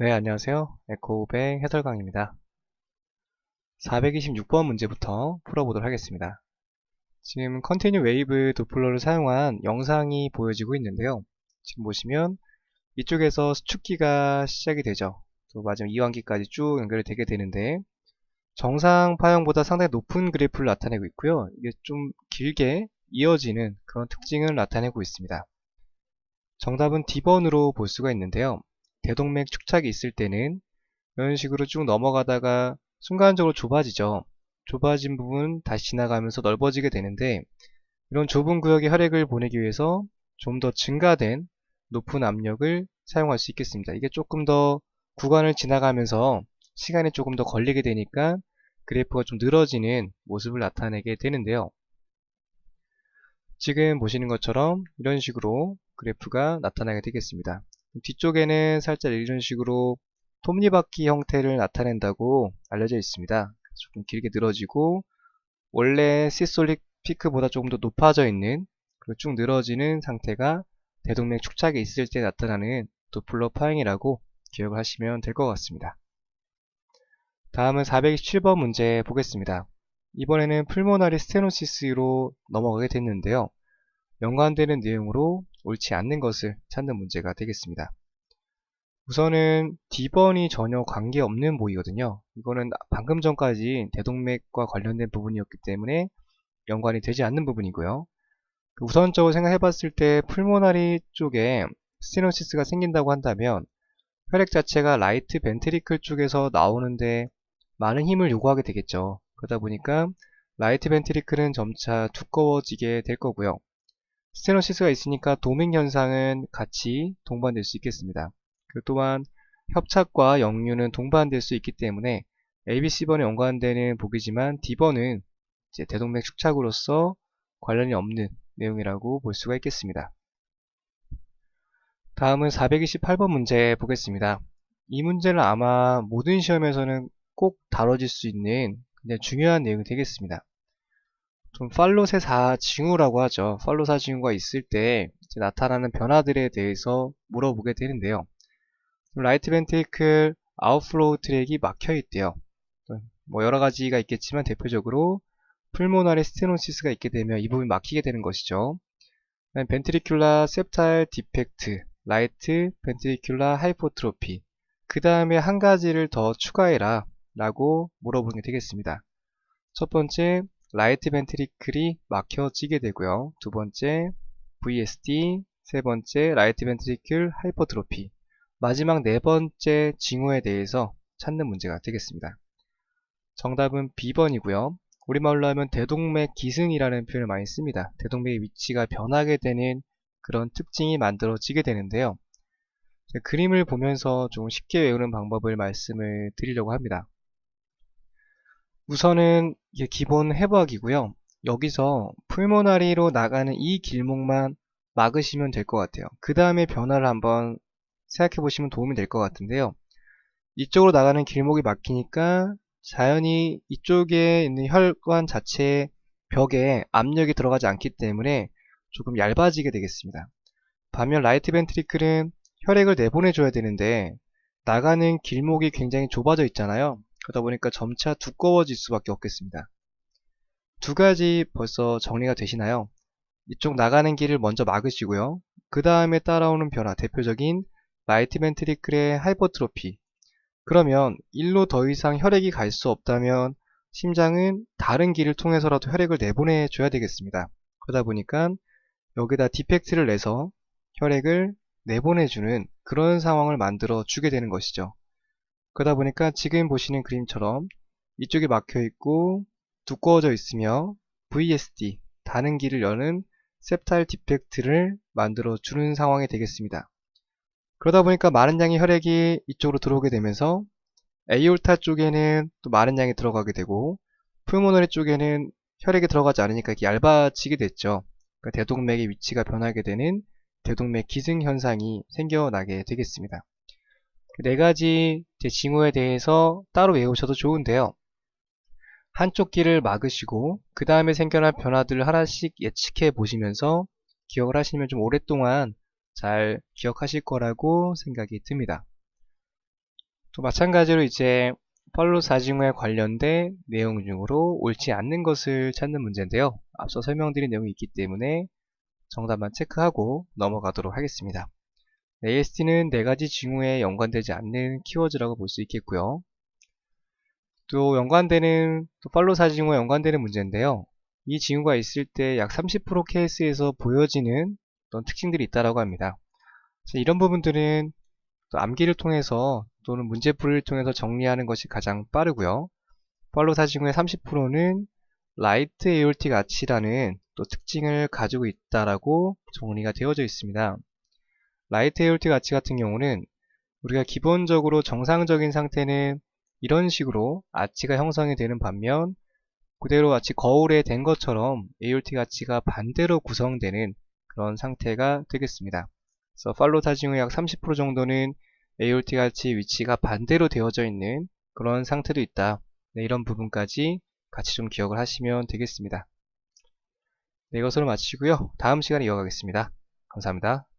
네, 안녕하세요. 에코백 해설강입니다. 426번 문제부터 풀어보도록 하겠습니다. 지금 컨티뉴 웨이브 도플러를 사용한 영상이 보여지고 있는데요. 지금 보시면 이쪽에서 수축기가 시작이 되죠. 또 마지막 이완기까지 쭉 연결이 되게 되는데 정상 파형보다 상당히 높은 그래프를 나타내고 있고요. 이게 좀 길게 이어지는 그런 특징을 나타내고 있습니다. 정답은 D번으로 볼 수가 있는데요. 대동맥 축착이 있을 때는 이런 식으로 쭉 넘어가다가 순간적으로 좁아지죠. 좁아진 부분 다시 지나가면서 넓어지게 되는데 이런 좁은 구역에 혈액을 보내기 위해서 좀 더 증가된 높은 압력을 사용할 수 있겠습니다. 이게 조금 더 구간을 지나가면서 시간이 조금 더 걸리게 되니까 그래프가 좀 늘어지는 모습을 나타내게 되는데요. 지금 보시는 것처럼 이런 식으로 그래프가 나타나게 되겠습니다. 뒤쪽에는 살짝 이런 식으로 톱니바퀴 형태를 나타낸다고 알려져 있습니다. 조금 길게 늘어지고 원래 시스톨릭 피크보다 조금 더 높아져 있는 그리고 쭉 늘어지는 상태가 대동맥 축착에 있을 때 나타나는 도플러 파형이라고 기억을 하시면 될 것 같습니다. 다음은 427번 문제 보겠습니다. 이번에는 풀모나리 스테노시스로 넘어가게 됐는데요. 연관되는 내용으로 옳지 않는 것을 찾는 문제가 되겠습니다. 우선은 D번이 전혀 관계없는 모이거든요. 이거는 방금 전까지 대동맥과 관련된 부분이었기 때문에 연관이 되지 않는 부분이고요. 우선적으로 생각해 봤을 때 풀모나리 쪽에 스테노시스가 생긴다고 한다면 혈액 자체가 라이트 벤트리클 쪽에서 나오는데 많은 힘을 요구하게 되겠죠. 그러다 보니까 라이트 벤트리클은 점차 두꺼워지게 될 거고요. 스테노시스가 있으니까 도밍 현상은 같이 동반될 수 있겠습니다. 또한 협착과 역류는 동반될 수 있기 때문에 ABC번에 연관되는 보기지만 D번은 이제 대동맥 축착으로서 관련이 없는 내용이라고 볼 수가 있겠습니다. 다음은 428번 문제 보겠습니다. 이 문제는 아마 모든 시험에서는 꼭 다뤄질 수 있는 굉장히 중요한 내용이 되겠습니다. 좀 팔로세 4징후라고 하죠. 팔로사 징후가 있을 때 나타나는 변화들에 대해서 물어보게 되는데요. 라이트 벤트리클 아웃플로우 트랙이 막혀 있대요. 뭐 여러 가지가 있겠지만 대표적으로 풀모나리 스테노시스가 있게 되면 이 부분이 막히게 되는 것이죠. 벤트리큘라 septal 디펙트, 라이트 벤트리큘라 하이포트로피. 그 다음에 한 가지를 더 추가해라 라고 물어보는 게 되겠습니다. 첫 번째, 라이트 벤트리클이 막혀지게 되고요. 두 번째, VSD, 세 번째, 라이트 벤트리클 하이퍼트로피. 마지막 네 번째 징후에 대해서 찾는 문제가 되겠습니다. 정답은 B번이고요. 우리말로 하면 대동맥 기승이라는 표현을 많이 씁니다. 대동맥의 위치가 변하게 되는 그런 특징이 만들어지게 되는데요. 그림을 보면서 좀 쉽게 외우는 방법을 말씀을 드리려고 합니다. 우선은 이게 기본 해부학이고요. 여기서 풀모나리로 나가는 이 길목만 막으시면 될 것 같아요. 그 다음에 변화를 한번 생각해 보시면 도움이 될 것 같은데요. 이쪽으로 나가는 길목이 막히니까 자연히 이쪽에 있는 혈관 자체의 벽에 압력이 들어가지 않기 때문에 조금 얇아지게 되겠습니다. 반면 라이트 벤트리클은 혈액을 내보내줘야 되는데 나가는 길목이 굉장히 좁아져 있잖아요. 그러다 보니까 점차 두꺼워질 수밖에 없겠습니다. 두 가지 벌써 정리가 되시나요? 이쪽 나가는 길을 먼저 막으시고요. 그 다음에 따라오는 변화, 대표적인 라이트 벤트리클의 하이퍼트로피. 그러면 일로 더 이상 혈액이 갈 수 없다면 심장은 다른 길을 통해서라도 혈액을 내보내줘야 되겠습니다. 그러다 보니까 여기다 디펙트를 내서 혈액을 내보내주는 그런 상황을 만들어 주게 되는 것이죠. 그러다 보니까 지금 보시는 그림처럼 이쪽이 막혀 있고 두꺼워져 있으며 VSD, 다른 길을 여는 septal 디펙트를 만들어 주는 상황이 되겠습니다. 그러다 보니까 많은 양의 혈액이 이쪽으로 들어오게 되면서 에이올타 쪽에는 또 많은 양이 들어가게 되고 풀모너리 쪽에는 혈액이 들어가지 않으니까 이렇게 얇아지게 됐죠. 그러니까 대동맥의 위치가 변하게 되는 대동맥 기승 현상이 생겨나게 되겠습니다. 네 가지 징후에 대해서 따로 외우셔도 좋은데요. 한쪽 길을 막으시고 그 다음에 생겨날 변화들을 하나씩 예측해 보시면서 기억을 하시면 좀 오랫동안 잘 기억하실 거라고 생각이 듭니다. 또 마찬가지로 이제 팔로우 사징후에 관련된 내용 중으로 옳지 않는 것을 찾는 문제인데요. 앞서 설명드린 내용이 있기 때문에 정답만 체크하고 넘어가도록 하겠습니다. AST는 네 가지 징후에 연관되지 않는 키워드라고 볼 수 있겠고요. 또 연관되는 또 팔로우 사징후에 연관되는 문제인데요. 이 징후가 있을 때 약 30% 케이스에서 보여지는 어떤 특징들이 있다고 합니다. 그래서 이런 부분들은 또 암기를 통해서 또는 문제풀이를 통해서 정리하는 것이 가장 빠르고요. 팔로우 사징후의 30%는 라이트 AOT 가치라는 또 특징을 가지고 있다라고 정리가 되어져 있습니다. 라이트 AOT 가치 같은 경우는 우리가 기본적으로 정상적인 상태는 이런 식으로 아치가 형성이 되는 반면 그대로 마치 거울에 된 것처럼 AOT 가치가 반대로 구성되는 그런 상태가 되겠습니다. 그래서 팔로우 사징후 약 30% 정도는 AOT 가치 위치가 반대로 되어져 있는 그런 상태도 있다. 네, 이런 부분까지 같이 좀 기억을 하시면 되겠습니다. 네, 이것으로 마치고요. 다음 시간에 이어가겠습니다. 감사합니다.